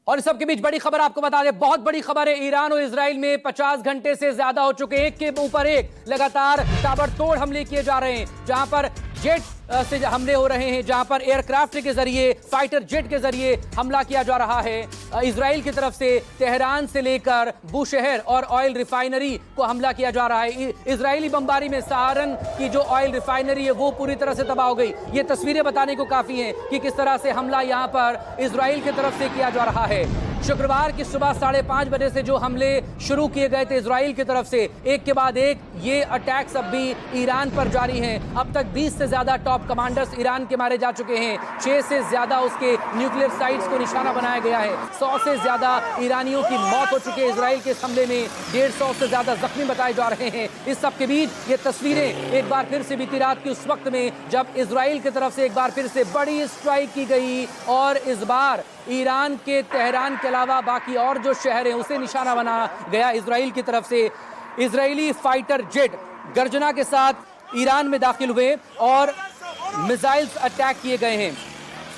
और इस सब के बीच बड़ी खबर आपको बता दें, बहुत बड़ी खबर है। ईरान और इजराइल में 50 घंटे से ज्यादा हो चुके, एक के ऊपर एक लगातार ताबड़तोड़ हमले किए जा रहे हैं, जहां पर जेट से हमले हो रहे हैं, जहां पर एयरक्राफ्ट के जरिए, फाइटर जेट के जरिए हमला किया जा रहा है। इजराइल की तरफ से तेहरान से लेकर बुशहर और ऑयल रिफाइनरी को हमला किया जा रहा है। इजरायली बमबारी में सहारन की जो ऑयल रिफाइनरी है वो पूरी तरह से तबाह हो गई। ये तस्वीरें बताने को काफी हैं कि किस तरह से हमला यहां पर इजराइल की तरफ से किया जा रहा है। शुक्रवार की सुबह 5:30 बजे से जो हमले शुरू किए गए थे इजराइल की तरफ से, एक के बाद एक ये अटैक्स अब भी ईरान पर जारी हैं। अब तक 20 से ज्यादा टॉप कमांडर्स ईरान के मारे जा चुके हैं। 6 से ज्यादा उसके न्यूक्लियर साइट्स को निशाना बनाया गया है। 100 से ज्यादा ईरानियों की मौत हो चुकी है इजराइल के इस हमले में। 150 से ज्यादा जख्मी बताए जा रहे हैं। इस सब के बीच ये तस्वीरें एक बार फिर से बीती रात की उस वक्त में जब इजराइल की तरफ से एक बार फिर से बड़ी स्ट्राइक की गई और इस बार ईरान के तेहरान के अलावा बाकी और जो शहर हैं उसे निशाना बना गया इजराइल की तरफ से। इजरायली फाइटर जेट गर्जना के साथ ईरान में दाखिल हुए और मिसाइल्स अटैक किए गए हैं।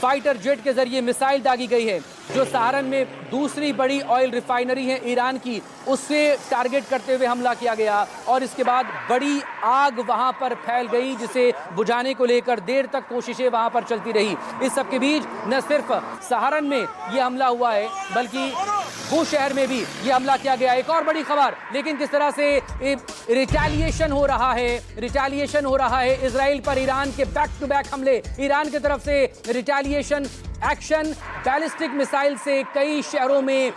फाइटर जेट के जरिए मिसाइल दागी गई है। जो सहारन में दूसरी बड़ी ऑयल रिफाइनरी है ईरान की, उससे टारगेट करते हुए हमला किया गया और इसके बाद बड़ी आग वहां पर फैल गई, जिसे बुझाने को लेकर देर तक कोशिशें वहां पर चलती रही। इस सब के बीच न सिर्फ सहारन में यह हमला हुआ है बल्कि बुशहर में भी यह हमला किया गया। एक और बड़ी खबर, लेकिन किस तरह से रिटेलिएशन हो रहा है इजराइल पर ईरान के बैक टू बैक हमले। ईरान की तरफ से रिटेलिएशन एक्शन, बैलिस्टिक मिसाइल से कई शहरों में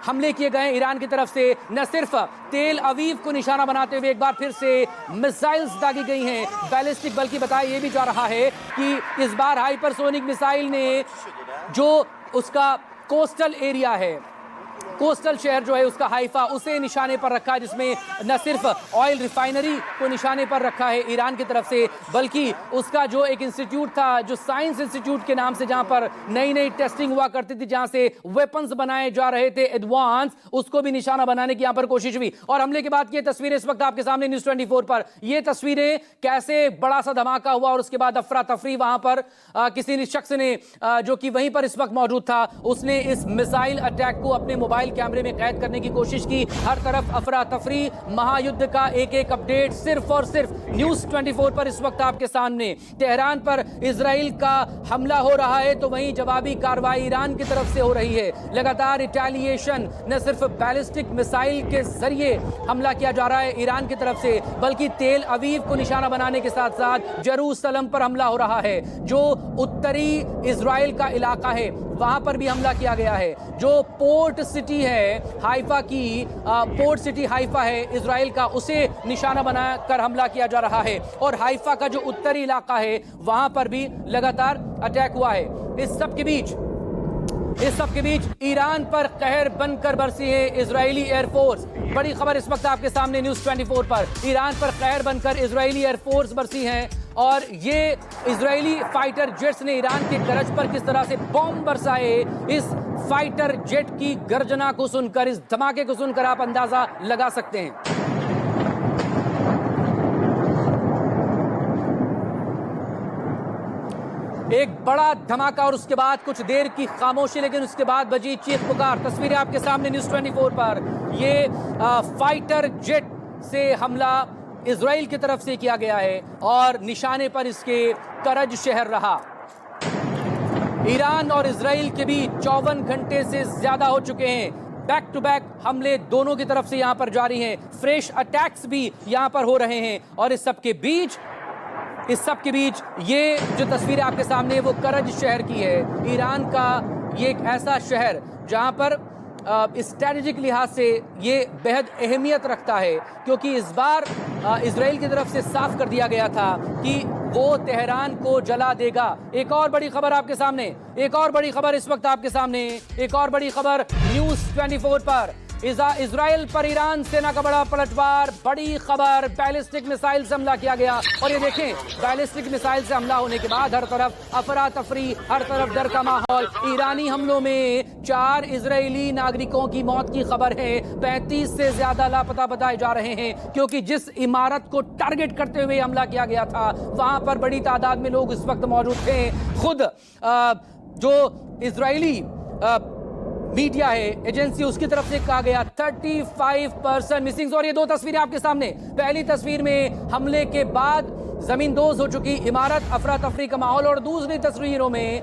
हमले किए गए ईरान की तरफ से। न सिर्फ तेल अवीव को निशाना बनाते हुए एक बार फिर से मिसाइल्स दागी गई हैं बैलिस्टिक, बल्कि बताया यह भी जा रहा है कि इस बार हाइपरसोनिक मिसाइल ने जो उसका कोस्टल एरिया है, कोस्टल शहर जो है उसका हाइफा, उसे निशाने पर रखा है, जिसमें न सिर्फ ऑयल रिफाइनरी को निशाने पर रखा है ईरान की तरफ से, बल्कि उसका जो एक इंस्टीट्यूट था, जो साइंस इंस्टीट्यूट के नाम से जहां पर नई नई टेस्टिंग हुआ करती थी, जहां से वेपन्स बनाए जा रहे थे एडवांस, उसको भी निशाना बनाने की यहां पर कोशिश हुई। और हमले के बाद की तस्वीरें इस वक्त आपके सामने न्यूज़ 24 पर। ये तस्वीरें कैसे बड़ा सा धमाका हुआ और उसके बाद अफरा तफरी वहां पर किसी शख्स ने जो कि वहीं पर इस वक्त मौजूद था, उसने इस मिसाइल अटैक को अपने मोबाइल कैमरे में कैद करने की कोशिश की। हर तरफ अफरा तफरी, महायुद्ध का एक एक अपडेट सिर्फ और सिर्फ न्यूज़ 24 पर इस वक्त आपके सामने। तेहरान पर इजराइल का हमला हो रहा है तो वहीं जवाबी कार्रवाई ईरान की तरफ से हो रही है। लगातार रिटेलिएशन, न सिर्फ बैलिस्टिक मिसाइल के जरिए हमला किया जा रहा है ईरान की तरफ से, बल्कि तेल अवीव को निशाना बनाने के साथ साथ जेरूसलम पर हमला हो रहा है। जो उत्तरी इजराइल का इलाका है वहां पर भी हमला किया गया है। जो पोर्ट सिटी है हाइफा की, पोर्ट सिटी हाइफा है इजराइल का, उसे निशाना बनाकर हमला किया जा रहा है। और हाइफा का जो उत्तरी इलाका है वहां पर भी लगातार अटैक हुआ है। इस सब के बीच ईरान पर कहर बनकर बरसी है इजरायली एयरफोर्स। बड़ी खबर इस वक्त आपके सामने न्यूज़ 24 पर। ईरान पर कहर बनकर इजरायली एयरफोर्स बरसी है और ये इजरायली फाइटर जेट्स ने ईरान के गरज पर किस तरह से बॉम्ब बरसाए। इस फाइटर जेट की गर्जना को सुनकर, इस धमाके को सुनकर आप अंदाजा लगा सकते हैं। एक बड़ा धमाका और उसके बाद कुछ देर की खामोशी, लेकिन उसके बाद बजी चीख पुकार। तस्वीरें आपके सामने न्यूज़ 24 पर। ये फाइटर जेट से हमला इजराइल की तरफ से किया गया है और निशाने पर इसके करज शहर रहा। ईरान और इजराइल के बीच 54 घंटे से ज्यादा हो चुके हैं। बैक टू बैक हमले दोनों की तरफ से यहां पर जारी हैं। फ्रेश अटैक्स भी यहां पर हो रहे हैं और इस सब के बीच ये जो तस्वीर आपके सामने वो करज शहर की है। ईरान का ये एक ऐसा शहर जहां पर स्ट्रैटेजिक लिहाज से ये बेहद अहमियत रखता है, क्योंकि इस बार इजराइल की तरफ से साफ कर दिया गया था कि वो तेहरान को जला देगा। एक और बड़ी खबर आपके सामने, एक और बड़ी खबर इस वक्त आपके सामने, एक और बड़ी खबर न्यूज़ 24 पर। इजराइल पर ईरान सेना का बड़ा पलटवार। बड़ी खबर, बैलिस्टिक मिसाइल से हमला किया गया और ये देखें, बैलिस्टिक मिसाइल से हमला होने के बाद हर तरफ अफरा तफरी, हर तरफ डर का माहौल। ईरानी हमलों में 4 इजरायली नागरिकों की मौत की खबर है। 35 से ज्यादा लापता बताए जा रहे हैं, क्योंकि जिस इमारत को टारगेट करते हुए हमला किया गया था वहां पर बड़ी तादाद में लोग इस वक्त मौजूद थे। खुद जो इजरायली मीडिया है, एजेंसी, उसकी तरफ से कहा गया 35% मिसिंग। और ये दो तस्वीरें आपके सामने। पहली तस्वीर में हमले के बाद जमींदोज हो चुकी इमारत, अफरा तफरी का माहौल, और दूसरी तस्वीरों में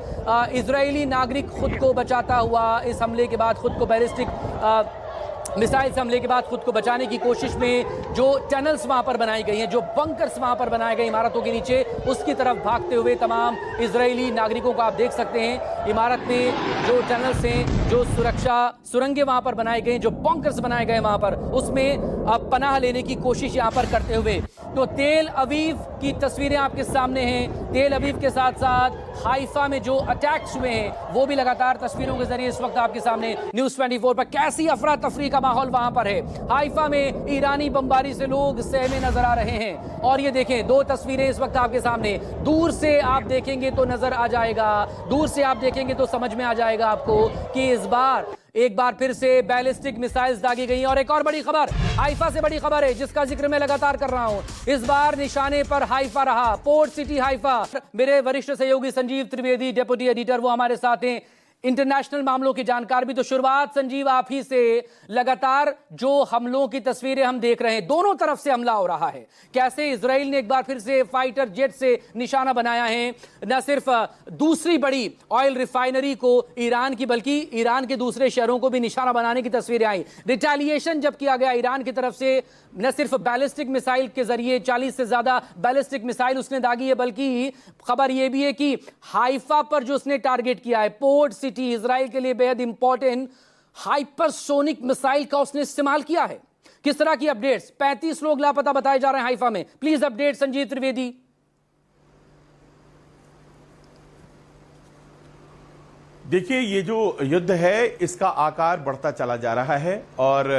इजरायली नागरिक खुद को बचाता हुआ इस हमले के बाद, खुद को बैलिस्टिक मिसाइल से हमले के बाद खुद को बचाने की कोशिश में जो टनल्स वहां पर बनाई गई हैं, जो बंकर्स वहां पर बनाए गए इमारतों के नीचे, उसकी तरफ भागते हुए तमाम इजरायली नागरिकों को आप देख सकते हैं। इमारत में जो टनल्स हैं, जो सुरक्षा सुरंगें वहां पर बनाए गए, जो बंकर्स बनाए गए वहां पर, उसमें पनाह लेने की कोशिश यहां पर करते हुए। तो तेल अवीव की तस्वीरें आपके सामने हैं। तेल अवीव के साथ साथ हाइफा में जो अटैक्स हुए हैं वो भी लगातार तस्वीरों के जरिए इस वक्त आपके सामने न्यूज़ 24 पर कैसी अफरा तफरी का माहौल वहां पर है। हाइफा में ईरानी बमबारी से लोग सहमे नजर आ रहे हैं। और ये देखें, दो तस्वीरें इस वक्त आपके सामने। दूर से आप देखेंगे तो नजर आ जाएगा, दूर से आप देखेंगे तो समझ में आ जाएगा आपको कि इस बार एक बार फिर से बैलिस्टिक मिसाइल्स दागी गई। और एक और बड़ी खबर, हाइफा से बड़ी खबर है जिसका जिक्र मैं लगातार कर रहा हूं। इस बार निशाने पर हाइफा रहा, पोर्ट सिटी हाइफा। मेरे वरिष्ठ सहयोगी संजीव त्रिवेदी, डेप्यूटी एडिटर, वो हमारे साथ हैं, इंटरनेशनल मामलों की जानकार भी। तो शुरुआत संजीव आप ही से, लगातार जो हमलों की तस्वीरें हम देख रहे हैं, दोनों तरफ से हमला हो रहा है, कैसे इजराइल ने एक बार फिर से फाइटर जेट से निशाना बनाया है, न सिर्फ दूसरी बड़ी ऑयल रिफाइनरी को ईरान की, बल्कि ईरान के दूसरे शहरों को भी निशाना बनाने की तस्वीरें आई। रिटेलिएशन जब किया गया ईरान की तरफ से, न सिर्फ बैलिस्टिक मिसाइल के जरिए 40 से ज्यादा बैलिस्टिक मिसाइल उसने दागी है, बल्कि खबर यह भी है कि हाइफा पर जो उसने टारगेट किया है, पोर्ट सिटी, इजराइल के लिए बेहद इंपॉर्टेंट हाइपरसोनिक मिसाइल का उसने इस्तेमाल किया है। किस तरह की अपडेट्स? 35 लोग लापता बताए जा रहे हैं हाइफा में। Please update Sanjeev Trivedi. देखिए, ये जो युद्ध है इसका आकार बढ़ता चला जा रहा है और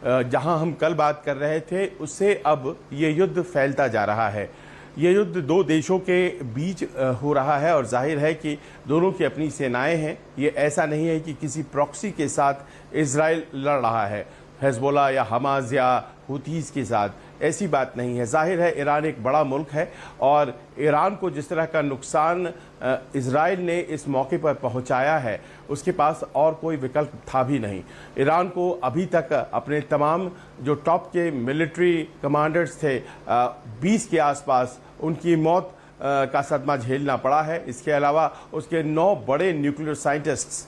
जहां हम कल बात कर रहे थे उससे अब ये युद्ध फैलता जा रहा है। ये युद्ध दो देशों के बीच हो रहा है और जाहिर है कि दोनों की अपनी सेनाएं हैं। ये ऐसा नहीं है कि किसी प्रॉक्सी के साथ इजराइल लड़ रहा है, हिजबुल्लाह या हमास या हुतीस के साथ, ऐसी बात नहीं है। जाहिर है ईरान एक बड़ा मुल्क है और ईरान को जिस तरह का नुकसान इजराइल ने इस मौके पर पहुंचाया है, उसके पास और कोई विकल्प था भी नहीं। ईरान को अभी तक अपने तमाम जो टॉप के मिलिट्री कमांडर्स थे, 20 के आसपास, उनकी मौत का सदमा झेलना पड़ा है। इसके अलावा उसके 9 बड़े न्यूक्लियर साइंटिस्ट्स,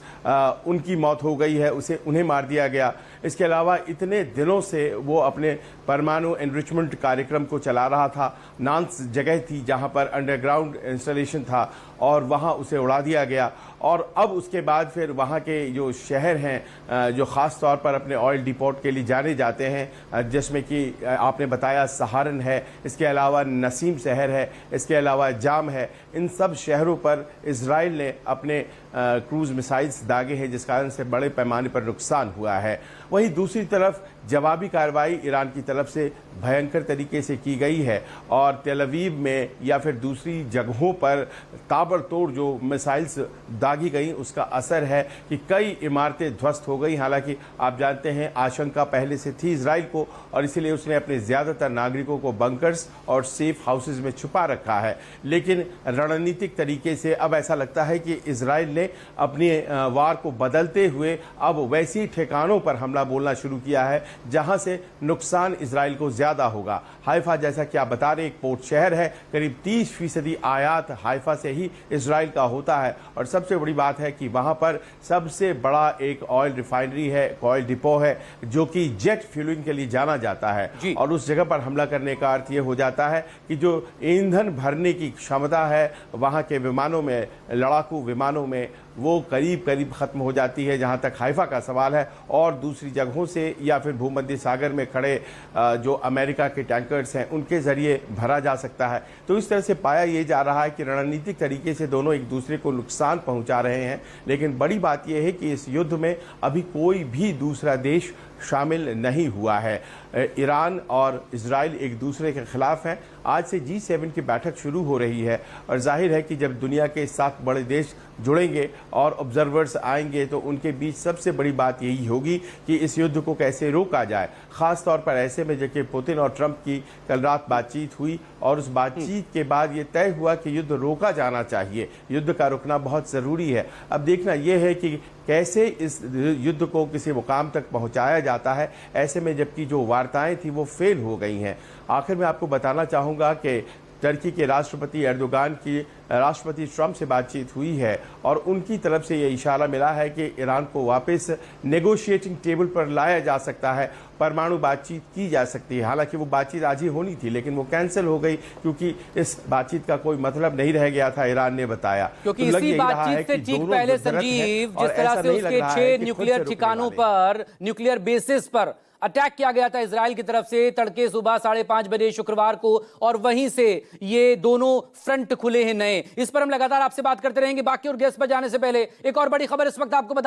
उनकी मौत हो गई है, उन्हें मार दिया गया। इसके अलावा इतने दिनों से वो अपने परमाणु एनरिचमेंट कार्यक्रम को चला रहा था। नांस जगह थी जहां पर अंडरग्राउंड इंस्टॉलेशन था और वहां उसे उड़ा दिया गया। और अब उसके बाद फिर वहां के जो शहर हैं जो ख़ास तौर पर अपने ऑयल डिपोट के लिए जाने जाते हैं, जिसमें कि आपने बताया सहारन है, इसके अलावा नसीम शहर है, इसके अलावा जाम है, इन सब शहरों पर इजराइल ने अपने क्रूज मिसाइल्स दागे हैं, जिस कारण से बड़े पैमाने पर नुकसान हुआ है। वहीं दूसरी तरफ जवाबी कार्रवाई ईरान की तरफ से भयंकर तरीके से की गई है और तेल अवीव में या फिर दूसरी जगहों पर ताबड़तोड़ जो मिसाइल्स दागी गई, उसका असर है कि कई इमारतें ध्वस्त हो गई। हालांकि आप जानते हैं आशंका पहले से थी इजराइल को और इसीलिए उसने अपने ज़्यादातर नागरिकों को बंकर्स और सेफ हाउसेज में छुपा रखा है। लेकिन रणनीतिक तरीके से अब ऐसा लगता है कि इजराइल ने अपनी वार को बदलते हुए अब वैसी ठिकानों पर हमला बोलना शुरू किया है जहां से नुकसान इजराइल को ज्यादा होगा। हाइफा, जैसा कि आप बता रहे, एक पोर्ट शहर है, करीब 30% आयात हाइफा से ही इजराइल का होता है। और सबसे बड़ी बात है कि वहां पर सबसे बड़ा एक ऑयल रिफाइनरी है, ऑयल डिपो है, जो कि जेट फ्यूलिंग के लिए जाना जाता है। और उस जगह पर हमला करने का अर्थ यह हो जाता है कि जो ईंधन भरने की क्षमता है वहां के विमानों में, लड़ाकू विमानों में, वो करीब करीब ख़त्म हो जाती है जहां तक हाइफा का सवाल है। और दूसरी जगहों से या फिर भूमध्य सागर में खड़े जो अमेरिका के टैंकर्स हैं, उनके ज़रिए भरा जा सकता है। तो इस तरह से पाया ये जा रहा है कि रणनीतिक तरीके से दोनों एक दूसरे को नुकसान पहुंचा रहे हैं। लेकिन बड़ी बात यह है कि इस युद्ध में अभी कोई भी दूसरा देश शामिल नहीं हुआ है। ईरान और इजराइल एक दूसरे के खिलाफ हैं। आज से G7 की बैठक शुरू हो रही है और जाहिर है कि जब दुनिया के 7 बड़े देश जुड़ेंगे और ऑब्जर्वर्स आएंगे तो उनके बीच सबसे बड़ी बात यही होगी कि इस युद्ध को कैसे रोका जाए। ख़ास तौर पर ऐसे में जबकि पुतिन और ट्रंप की कल रात बातचीत हुई और उस बातचीत के बाद ये तय हुआ कि युद्ध रोका जाना चाहिए, युद्ध का रुकना बहुत ज़रूरी है। अब देखना यह है कि कैसे इस युद्ध को किसी मुकाम तक पहुंचाया जाता है, ऐसे में जबकि जो वार्ताएं थी वो फेल हो गई हैं। आखिर में आपको बताना चाहूँगा कि टर्की के राष्ट्रपति एर्दोगान की राष्ट्रपति ट्रंप से बातचीत हुई है और उनकी तरफ से ये इशारा मिला है कि ईरान को वापस नेगोशिएटिंग टेबल पर लाया जा सकता है, परमाणु बातचीत की जा सकती है। हालांकि वो बातचीत आज ही होनी थी लेकिन वो कैंसिल हो गई क्योंकि इस बातचीत का कोई मतलब नहीं रह गया था, ईरान ने बताया। क्योंकि इसी बातचीत से ठीक पहले संजीव, जिस तरह से उसके 6 न्यूक्लियर ठिकानों पर, न्यूक्लियर बेसिस पर अटैक किया गया था इजराइल की तरफ से तड़के सुबह 5:30 बजे शुक्रवार को, और वहीं से ये दोनों फ्रंट खुले हैं नए। इस पर हम लगातार आपसे बात करते रहेंगे। बाकी और गेस्ट पर जाने से पहले एक और बड़ी खबर इस वक्त आपको बता